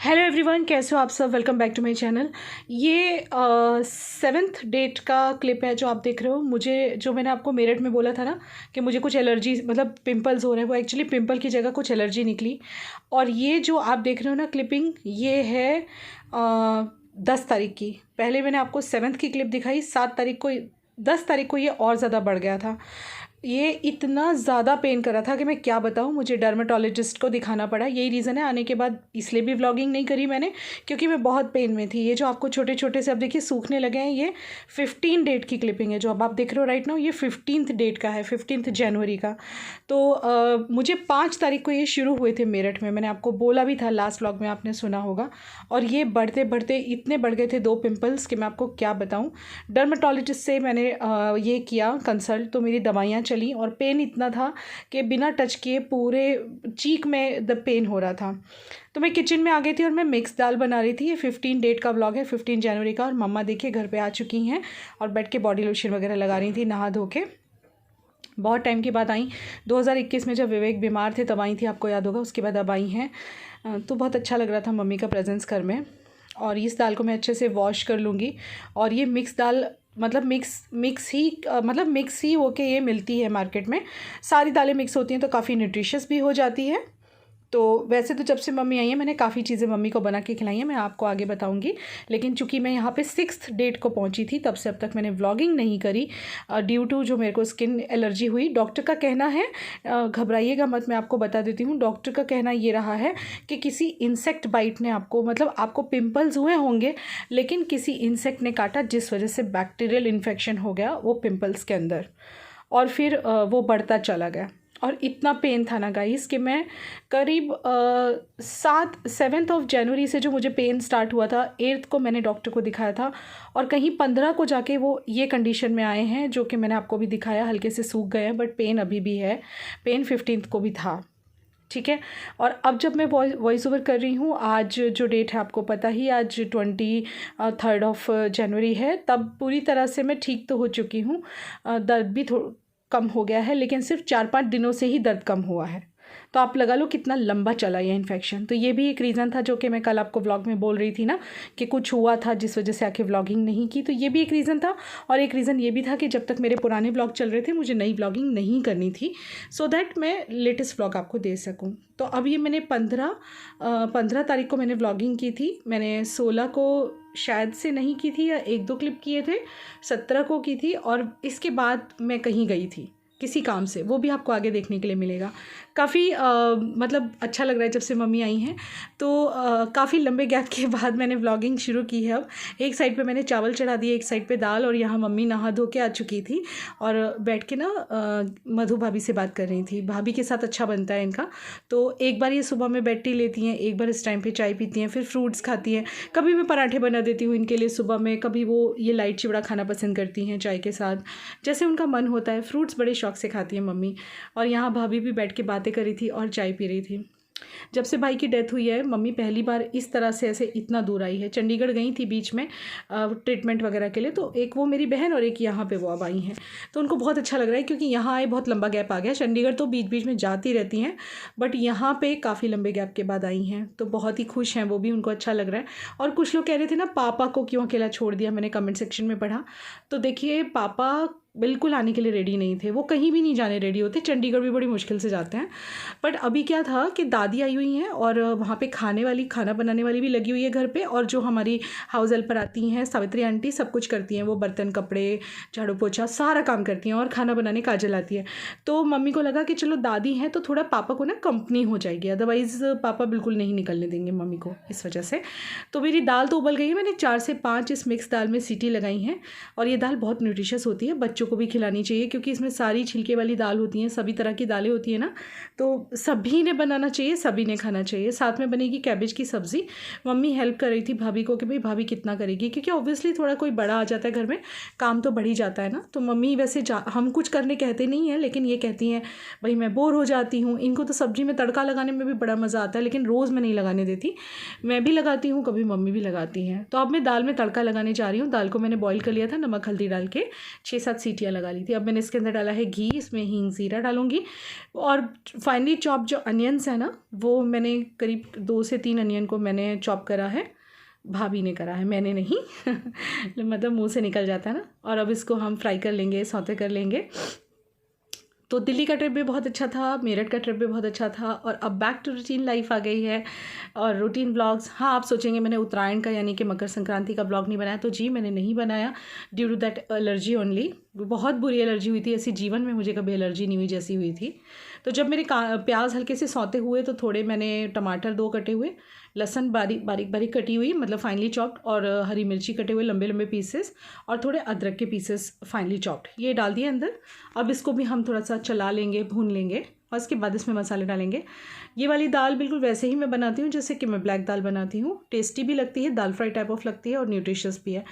Hello everyone, कैसे हो आप सब। Welcome back to my channel. ये 7th डेट का क्लिप है जो आप देख रहे हो। जो मैंने आपको मेरठ में बोला था ना कि मुझे कुछ एलर्जी मतलब पिंपल्स हो रहे हैं, वो एक्चुअली पिंपल की जगह कुछ एलर्जी निकली। और ये जो आप देख रहे हो ना क्लिपिंग, ये है 10 तारीख की। पहले मैंने आपको 7th की क्लिप दिखाई, 7 तारीख को 10 तारीख को ये और ज़्यादा बढ़ गया था। ये इतना ज़्यादा पेन कर रहा था कि मैं क्या बताऊँ, मुझे डर्मेटोलॉजिस्ट को दिखाना पड़ा। यही रीज़न है आने के बाद, इसलिए भी व्लॉगिंग नहीं करी मैंने, क्योंकि मैं बहुत पेन में थी। ये जो आपको छोटे छोटे से अब देखिए सूखने लगे हैं, ये 15 डेट की क्लिपिंग है जो अब आप देख रहे हो राइट नाउ। ये 15th डेट का है, 15 जनवरी का। तो मुझे 5 तारीख को ये शुरू हुए थे मेरठ में। मैंने आपको बोला भी था लास्ट व्लॉग में, आपने सुना होगा। और ये बढ़ते बढ़ते इतने बढ़ गए थे 2 पिंपल्स कि मैं आपको क्या बताऊँ। डर्मेटोलॉजिस्ट से मैंने ये किया कंसल्ट, तो मेरी दवाइयाँ चली और पेन इतना था कि बिना टच किए पूरे चीक में द पेन हो रहा था। तो मैं किचन में आ गई थी और मैं मिक्स दाल बना रही थी। ये 15 डेट का व्लॉग है, 15 जनवरी का। और मम्मा देखिए घर पे आ चुकी हैं और बैठ के बॉडी लोशन वगैरह लगा रही थी नहा धो के। बहुत टाइम के बाद आई। 2021 में जब विवेक बीमार थे तब आई थी, आपको याद होगा। उसके बाद अब आई हैं। तो बहुत अच्छा लग रहा था मम्मी का प्रेजेंस घर में। और इस दाल को मैं अच्छे से वॉश कर लूँगी। और ये मिक्स दाल मतलब मिक्स ही होके ये मिलती है मार्केट में। सारी दालें मिक्स होती हैं तो काफ़ी न्यूट्रिशियस भी हो जाती है। तो वैसे तो जब से मम्मी आई है मैंने काफ़ी चीज़ें मम्मी को बना के खिलाई हैं, मैं आपको आगे बताऊंगी। लेकिन चूंकि मैं यहाँ पे 6th डेट को पहुँची थी, तब से अब तक मैंने व्लॉगिंग नहीं करी ड्यू टू जो मेरे को स्किन एलर्जी हुई। डॉक्टर का कहना है, घबराइएगा मत, मैं आपको बता देती हूँ। डॉक्टर का कहना ये रहा है कि किसी इंसेक्ट बाइट ने आपको, मतलब आपको पिम्पल्स हुए होंगे लेकिन किसी इंसेक्ट ने काटा, जिस वजह से बैक्टीरियल इन्फेक्शन हो गया वो पिम्पल्स के अंदर, और फिर वो बढ़ता चला गया। और इतना पेन था ना गाइस कि मैं करीब 7th ऑफ जनवरी से जो मुझे पेन स्टार्ट हुआ था, 8th को मैंने डॉक्टर को दिखाया था। और कहीं 15 को जाके वो ये कंडीशन में आए हैं जो कि मैंने आपको भी दिखाया, हल्के से सूख गए हैं बट पेन अभी भी है। पेन 15th को भी था, ठीक है। और अब जब मैं वॉइस ओवर कर रही हूँ, आज जो डेट है आपको पता ही, आज 23 ऑफ जनवरी है। तब पूरी तरह से मैं ठीक तो हो चुकी हूँ, दर्द भी कम हो गया है, लेकिन सिर्फ 4-5 दिनों से ही दर्द कम हुआ है। तो आप लगा लो कितना लंबा चला ये इन्फेक्शन। तो ये भी एक रीज़न था जो कि मैं कल आपको व्लॉग में बोल रही थी ना कि कुछ हुआ था जिस वजह से आके व्लॉगिंग नहीं की। तो ये भी एक रीज़न था। और एक रीज़न ये भी था कि जब तक मेरे पुराने व्लॉग चल रहे थे मुझे नई व्लॉगिंग नहीं करनी थी, सो दैट मैं लेटेस्ट व्लॉग आपको दे सकूँ। तो अब ये मैंने 15 तारीख को मैंने व्लॉगिंग की थी। मैंने 16 को शायद से नहीं की थी या 1-2 क्लिप किए थे, 17 को की थी। और इसके बाद मैं कहीं गई थी किसी काम से, वो भी आपको आगे देखने के लिए मिलेगा। काफ़ी मतलब अच्छा लग रहा है जब से मम्मी आई हैं। तो काफ़ी लंबे गैप के बाद मैंने व्लॉगिंग शुरू की है। अब एक साइड पे मैंने चावल चढ़ा दिए, एक साइड पे दाल, और यहाँ मम्मी नहा धो के आ चुकी थी और बैठ के ना मधु भाभी से बात कर रही थी। भाभी के साथ अच्छा बनता है इनका। तो एक बार ये सुबह में बेड टी लेती हैं, एक बार इस टाइम पर चाय पीती हैं, फिर फ्रूट्स खाती हैं। कभी मैं पराठे बना देती हूँ इनके लिए सुबह में, कभी वो ये लाइट चिवड़ा खाना पसंद करती हैं चाय के साथ, जैसे उनका मन होता है। फ्रूट्स बड़े शौक से खाती हैं मम्मी। और यहाँ भाभी भी बैठ के बातें करी थी और चाय पी रही थी। जब से भाई की डेथ हुई है मम्मी पहली बार इस तरह से ऐसे इतना दूर आई है। चंडीगढ़ गई थी बीच में ट्रीटमेंट वगैरह के लिए, तो एक वो मेरी बहन और एक यहाँ पे वो अब आई हैं। तो उनको बहुत अच्छा लग रहा है क्योंकि यहाँ आए बहुत लंबा गैप आ गया। चंडीगढ़ तो बीच बीच में जाती रहती हैं बट यहाँ पे काफ़ी लंबे गैप के बाद आई हैं, तो बहुत ही खुश हैं वो भी, उनको अच्छा लग रहा है। और कुछ लोग कह रहे थे ना पापा को क्यों अकेला छोड़ दिया, मैंने कमेंट सेक्शन में पढ़ा। तो देखिए पापा बिल्कुल आने के लिए रेडी नहीं थे, वो कहीं भी नहीं जाने रेडी होते, चंडीगढ़ भी बड़ी मुश्किल से जाते हैं। बट अभी क्या था कि दादी आई हुई हैं और वहाँ पे खाना बनाने वाली भी लगी हुई है घर पे। और जो हमारी हाउस हेल्पर आती हैं सावित्री आंटी, सब कुछ करती हैं वो, बर्तन कपड़े झाड़ू पोछा सारा काम करती हैं, और खाना बनाने काजल आती है। तो मम्मी को लगा कि चलो दादी हैं तो थोड़ा पापा को ना कंपनी हो जाएगी, अदरवाइज़ पापा बिल्कुल नहीं निकलने देंगे मम्मी को, इस वजह से। तो मेरी दाल तो उबल गई है, मैंने 4 से 5 इस मिक्स दाल में सीटी लगाई हैं। और ये दाल बहुत न्यूट्रिशियस होती है, बच्चों को भी खिलानी चाहिए क्योंकि इसमें सारी छिलके वाली दाल होती हैं, सभी तरह की दालें होती हैं ना, तो सभी ने बनाना चाहिए, सभी ने खाना चाहिए। साथ में बनेगी कैबेज की सब्ज़ी। मम्मी हेल्प कर रही थी भाभी को कि भाई भाभी कितना करेगी, क्योंकि ऑब्वियसली थोड़ा कोई बड़ा आ जाता है घर में, काम तो बढ़ ही जाता है ना। तो मम्मी वैसे हम कुछ करने कहते नहीं हैं, लेकिन ये कहती हैं भाई मैं बोर हो जाती हूँ। इनको तो सब्ज़ी में तड़का लगाने में भी बड़ा मज़ा आता है, लेकिन रोज़ मैं नहीं लगाने देती, मैं भी लगाती हूँ, कभी मम्मी भी लगाती हैं। तो अब मैं दाल में तड़का लगाने जा रही हूँ। दाल को मैंने बॉईल कर लिया था नमक हल्दी डाल के, 6-7 सीटी सीटियाँ लगा ली थी। अब मैंने इसके अंदर डाला है घी, इसमें हींग ज़ीरा डालूँगी और फाइनली चॉप जो अनियंस है ना, वो मैंने करीब 2 से 3 अनियन को मैंने चॉप करा है, भाभी ने करा है, मैंने नहीं मतलब मुंह से निकल जाता है ना। और अब इसको हम फ्राई कर लेंगे, सौते कर लेंगे। तो दिल्ली का ट्रिप भी बहुत अच्छा था, मेरठ का ट्रिप भी बहुत अच्छा था और अब बैक टू रूटीन लाइफ आ गई है और रूटीन ब्लॉग्स। हाँ, आप सोचेंगे मैंने उत्तरायण का यानी कि मकर संक्रांति का ब्लॉग नहीं बनाया, तो जी मैंने नहीं बनाया due to that allergy only. बहुत बुरी एलर्जी हुई थी, ऐसी जीवन में मुझे कभी एलर्जी नहीं हुई जैसी हुई थी। तो जब मेरे प्याज हल्के से सौते हुए तो थोड़े मैंने टमाटर 2 कटे हुए, लहसुन बारीक बारीक कटी हुई मतलब फाइनली चॉप्ड, और हरी मिर्ची कटे हुए लंबे लंबे पीसेस, और थोड़े अदरक के पीसेस फाइनली चॉप्ड, ये डाल दिए अंदर। अब इसको भी हम थोड़ा सा चला लेंगे, भून लेंगे और उसके बाद इसमें मसाले डालेंगे। ये वाली दाल बिल्कुल वैसे ही मैं बनाती हूँ जैसे कि मैं ब्लैक दाल बनाती हूँ, टेस्टी भी लगती है, दाल फ्राई टाइप ऑफ लगती है और न्यूट्रिशियस भी है।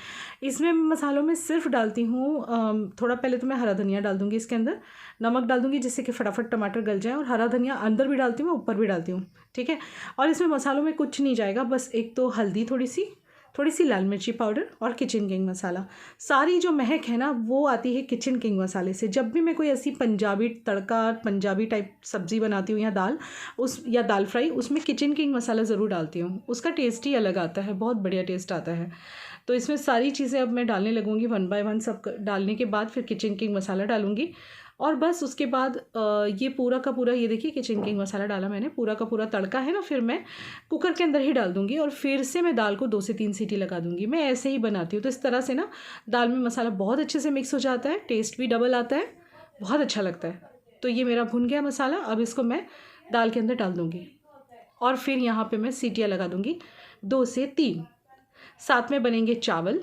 इसमें मसालों में सिर्फ डालती हूँ थोड़ा पहले तो मैं हरा धनिया डाल दूँगी इसके अंदर, नमक डाल दूँगी जिससे कि फटाफट टमाटर गल जाए, और हरा धनिया अंदर भी डालती हूँ मैं, ऊपर भी डालती हूँ, ठीक है। और इसमें मसालों में कुछ नहीं जाएगा, बस एक तो हल्दी थोड़ी सी लाल मिर्ची पाउडर और किचन किंग मसाला। सारी जो महक है ना वो आती है किचन किंग मसाले से। जब भी मैं कोई ऐसी पंजाबी तड़का, पंजाबी टाइप सब्ज़ी बनाती हूँ या दाल या दाल फ्राई, उसमें किचन किंग मसाला ज़रूर डालती हूँ, उसका टेस्ट ही अलग आता है, बहुत बढ़िया टेस्ट आता है। तो इसमें सारी चीज़ें अब मैं डालने लगूँगी 1 बाय 1, सब डालने के बाद फिर किचन किंग मसाला डालूँगी। और बस उसके बाद ये पूरा का पूरा, ये देखिए किचन किंग मसाला डाला मैंने, पूरा का पूरा तड़का है ना, फिर मैं कुकर के अंदर ही डाल दूँगी और फिर से मैं दाल को 2 से 3 सीटी लगा दूँगी। मैं ऐसे ही बनाती हूँ। तो इस तरह से ना दाल में मसाला बहुत अच्छे से मिक्स हो जाता है, टेस्ट भी डबल आता है, बहुत अच्छा लगता है। तो ये मेरा भुन गया मसाला, अब इसको मैं दाल के अंदर डाल दूँगी और फिर यहाँ पर मैं सीटियाँ लगा दूँगी 2 से 3। साथ में बनेंगे चावल,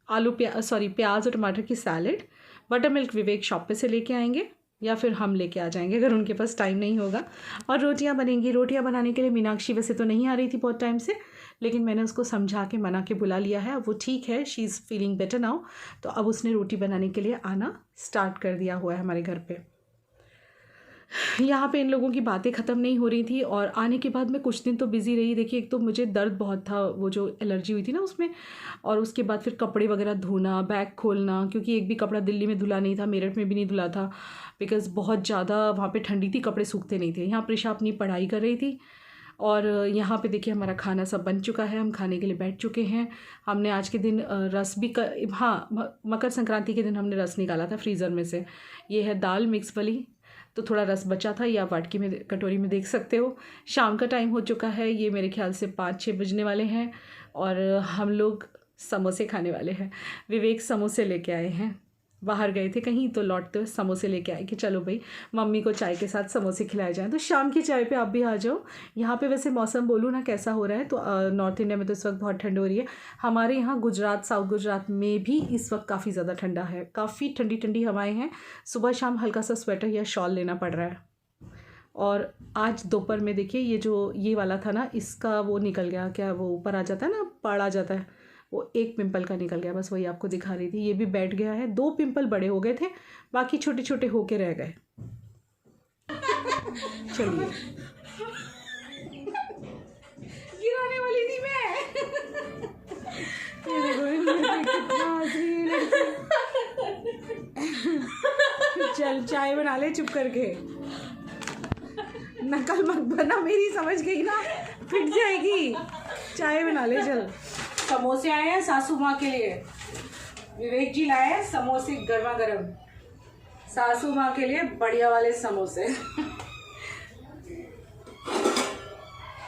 प्याज और टमाटर की सैलेड, बटर मिल्क विवेक शॉप पे से लेके आएंगे या फिर हम लेके आ जाएंगे अगर उनके पास टाइम नहीं होगा, और रोटियां बनेंगी। रोटियां बनाने के लिए मीनाक्षी वैसे तो नहीं आ रही थी बहुत टाइम से, लेकिन मैंने उसको समझा के मना के बुला लिया है, अब वो ठीक है, she is feeling better now. तो अब उसने रोटी बनाने के लिए आना स्टार्ट कर दिया हुआ है हमारे घर पर। यहाँ पे इन लोगों की बातें ख़त्म नहीं हो रही थी और आने के बाद मैं कुछ दिन तो बिज़ी रही। देखिए, एक तो मुझे दर्द बहुत था, वो जो एलर्जी हुई थी ना उसमें, और उसके बाद फिर कपड़े वगैरह धोना, बैग खोलना, क्योंकि एक भी कपड़ा दिल्ली में धुला नहीं था, मेरठ में भी नहीं धुला था, बिकॉज़ बहुत ज़्यादा वहाँ पे ठंडी थी, कपड़े सूखते नहीं थे। यहाँ प्रिशा अपनी पढ़ाई कर रही थी और यहाँ पे देखिए हमारा खाना सब बन चुका है, हम खाने के लिए बैठ चुके हैं। हमने आज के दिन रस भी मकर संक्रांति के दिन हमने रस निकाला था फ्रीज़र में से। ये है दाल मिक्स वाली, तो थोड़ा रस बचा था, या वाटकी में कटोरी में देख सकते हो। शाम का टाइम हो चुका है, ये मेरे ख्याल से 5-6 बजने वाले हैं और हम लोग समोसे खाने वाले हैं। विवेक समोसे लेके आए हैं, बाहर गए थे कहीं तो लौटते हुए समोसे लेके आए कि चलो भाई मम्मी को चाय के साथ समोसे खिलाए जाएं। तो शाम की चाय पे आप भी आ जाओ। यहाँ पे वैसे मौसम बोलूँ ना कैसा हो रहा है, तो नॉर्थ इंडिया में तो इस वक्त बहुत ठंड हो रही है। हमारे यहाँ गुजरात, साउथ गुजरात में भी इस वक्त काफ़ी ज़्यादा ठंडा है, काफ़ी ठंडी ठंडी हवाएँ हैं। सुबह शाम हल्का सा स्वेटर या शॉल लेना पड़ रहा है। और आज दोपहर में देखिए ये वाला था ना, इसका वो निकल गया, क्या वो ऊपर आ जाता है ना, पाड़ आ जाता है, वो एक पिंपल का निकल गया, बस वही आपको दिखा रही थी। ये भी बैठ गया है, 2 पिंपल बड़े हो गए थे, बाकी छोटे छोटे होके रह गए। चलिए, गिराने वाली थी मैं। ये देखो, चल चाय बना ले चुप करके, नकल मत बना मेरी, समझ गई ना, फिट जाएगी। चाय बना ले चल। समोसे आए हैं सासू माँ के लिए, विवेक जी लाए हैं समोसे गर्मा गर्म, सासू माँ के लिए बढ़िया वाले समोसे।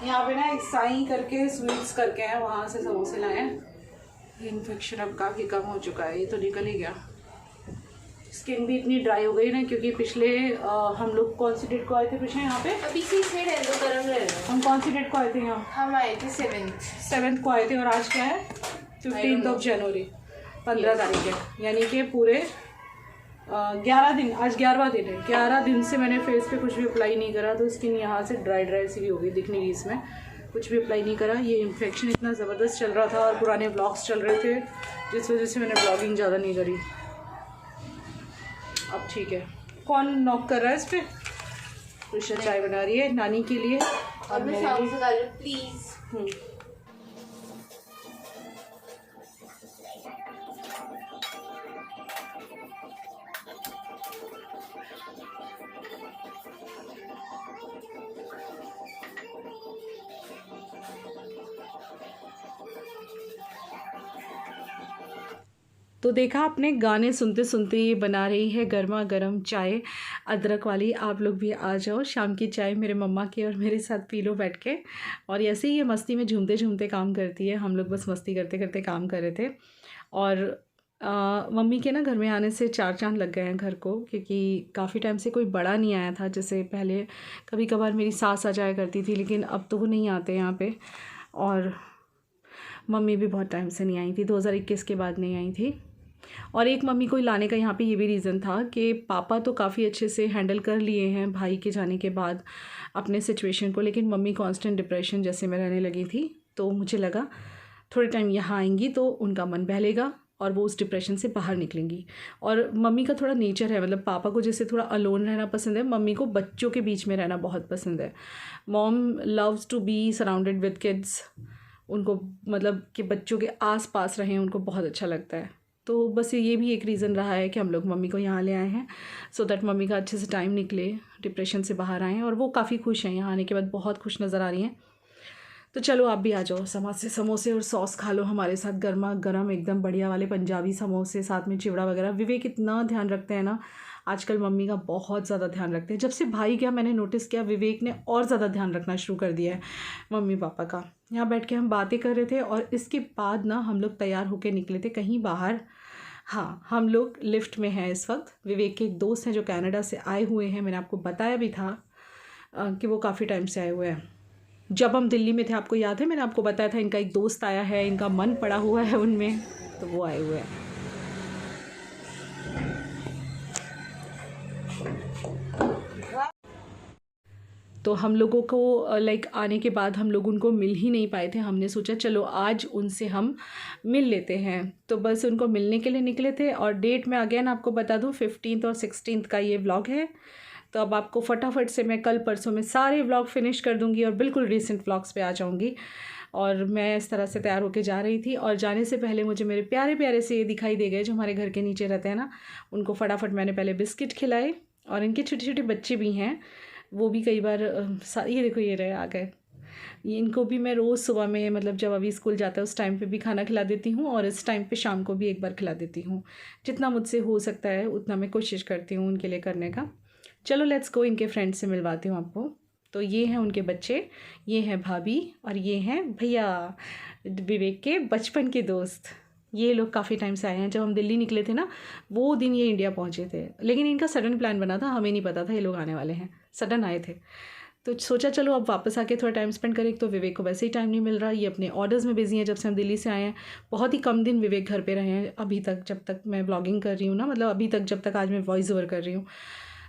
यहाँ पे ना एक साई करके स्वीट्स करके हैं, वहाँ से समोसे लाए हैं। इन्फेक्शन अब काफ़ी कम हो चुका है, ये तो निकल ही गया। स्किन भी इतनी ड्राई हो गई ना, क्योंकि पिछले हम लोग कौन सी डेट को आए थे पिछले यहाँ पे, अभी से इसमें रह दो, गर्म रह दो। हम कौन सी डेट को आए थे यहाँ? हम आए थे 7th को आए थे, और आज क्या है 15 जनवरी, 15 तारीख है, यानी कि पूरे 11 दिन, आज 11वां दिन है। 11 दिन से मैंने फेस पे कुछ भी अप्लाई नहीं करा, तो स्किन यहाँ से ड्राई सी भी हो गई, दिख नहीं रही इसमें, कुछ भी अप्लाई नहीं करा। ये इन्फेक्शन इतना ज़बरदस्त चल रहा था और पुराने ब्लॉग्स चल रहे थे, जिस वजह से मैंने ब्लॉगिंग ज़्यादा नहीं करी। अब ठीक है। कौन नॉक कर रहा है इस पर? प्रिशा चाय बना रही है नानी के लिए और मैं शाम से डाल प्लीज़। तो देखा आपने, गाने सुनते सुनते ये बना रही है गर्मा गर्म चाय अदरक वाली। आप लोग भी आ जाओ, शाम की चाय मेरे मम्मा की और मेरे साथ पी लो बैठ के। और ऐसे ही ये मस्ती में झूमते झूमते काम करती है। हम लोग बस मस्ती करते करते काम कर रहे थे। और मम्मी के ना घर में आने से 4 चांद लग गए हैं घर को, क्योंकि काफ़ी टाइम से कोई बड़ा नहीं आया था। जैसे पहले कभी कभार मेरी सास आ जाया करती थी, लेकिन अब तो वो नहीं आते यहाँ पे। और मम्मी भी बहुत टाइम से नहीं आई थी, 2021 के बाद नहीं आई थी। और एक मम्मी को लाने का यहाँ पे ये भी रीज़न था कि पापा तो काफ़ी अच्छे से हैंडल कर लिए हैं भाई के जाने के बाद अपने सिचुएशन को, लेकिन मम्मी कांस्टेंट डिप्रेशन जैसे में रहने लगी थी। तो मुझे लगा थोड़े टाइम यहाँ आएंगी तो उनका मन बहलेगा और वो उस डिप्रेशन से बाहर निकलेंगी। और मम्मी का थोड़ा नेचर है, मतलब पापा को जैसे थोड़ा अलोन रहना पसंद है, मम्मी को बच्चों के बीच में रहना बहुत पसंद है। Mom loves to be surrounded with kids. उनको मतलब कि बच्चों के आस पास रहें उनको बहुत अच्छा लगता है। तो बस ये भी एक रीज़न रहा है कि हम लोग मम्मी को यहाँ ले आए हैं, सो दैट मम्मी का अच्छे से टाइम निकले, डिप्रेशन से बाहर आएँ। और वो काफ़ी खुश हैं, यहाँ आने के बाद बहुत खुश नज़र आ रही हैं। तो चलो आप भी आ जाओ, समोसे और सॉस खा लो हमारे साथ, गर्मा गर्म एकदम बढ़िया वाले पंजाबी समोसे, साथ में चिवड़ा वगैरह। विवेक इतना ध्यान रखते हैं ना आजकल, मम्मी का बहुत ज़्यादा ध्यान रखते हैं। जब से भाई गया मैंने नोटिस किया विवेक ने और ज़्यादा ध्यान रखना शुरू कर दिया है मम्मी पापा का। यहाँ बैठ के हम बातें कर रहे थे और इसके बाद ना हम लोग तैयार होकर निकले थे कहीं बाहर। हाँ, हम लोग लिफ्ट में हैं इस वक्त। विवेक के एक दोस्त हैं जो कनाडा से आए हुए हैं, मैंने आपको बताया भी था कि वो काफ़ी टाइम से आए हुए हैं। जब हम दिल्ली में थे, आपको याद है मैंने आपको बताया था इनका एक दोस्त आया है, इनका मन पड़ा हुआ है उनमें, तो वो आए हुए हैं। तो हम लोगों को लाइक आने के बाद हम लोग उनको मिल ही नहीं पाए थे। हमने सोचा चलो आज उनसे हम मिल लेते हैं, तो बस उनको मिलने के लिए निकले थे। और डेट में अगेन आपको बता दूं 15 और 16 का ये व्लॉग है। तो अब आपको फटाफट से मैं कल परसों में सारे व्लॉग फिनिश कर दूंगी और बिल्कुल रीसेंट व्लॉग्स पे आ जाऊंगी। और मैं इस तरह से तैयार होके जा रही थी, और जाने से पहले मुझे मेरे प्यारे प्यारे से ये दिखाई दे गए जो हमारे घर के नीचे रहते हैं ना, उनको फटाफट मैंने पहले बिस्किट खिलाए। और इनके छोटे छोटे बच्चे भी हैं, वो भी कई बार ये देखो ये रहे आ गए। ये इनको भी मैं रोज़ सुबह में, मतलब जब अभी स्कूल जाता है उस टाइम पे भी खाना खिला देती हूँ, और इस टाइम पे शाम को भी एक बार खिला देती हूँ। जितना मुझसे हो सकता है उतना मैं कोशिश करती हूँ उनके लिए करने का। चलो लेट्स गो, इनके फ्रेंड से मिलवाती हूँ आपको। तो ये हैं उनके बच्चे, ये हैं भाभी, और ये हैं भैया विवेक के बचपन के दोस्त। ये लोग काफ़ी टाइम से आए हैं। जब हम दिल्ली निकले थे ना वो दिन ये इंडिया पहुँचे थे, लेकिन इनका सडन प्लान बना था, हमें नहीं पता था ये लोग आने वाले हैं, सडन आए थे। तो सोचा चलो अब वापस आके थोड़ा टाइम स्पेंड करें। तो विवेक को वैसे ही टाइम नहीं मिल रहा, ये अपने ऑर्डर्स में बिजी हैं जब से हम दिल्ली से आए हैं। बहुत ही कम दिन विवेक घर पे रहे हैं अभी तक, जब तक मैं व्लॉगिंग कर रही हूँ ना, मतलब अभी तक जब तक आज मैं वॉइस ओवर कर रही हूँ।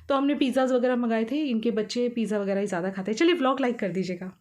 तो हमने पिज़्ज़ाज़ वगैरह मंगाए थे, इनके बच्चे पिज़्ज़ा वगैरह ही ज़्यादा खाते हैं। चलिए व्लॉग लाइक कर दीजिएगा।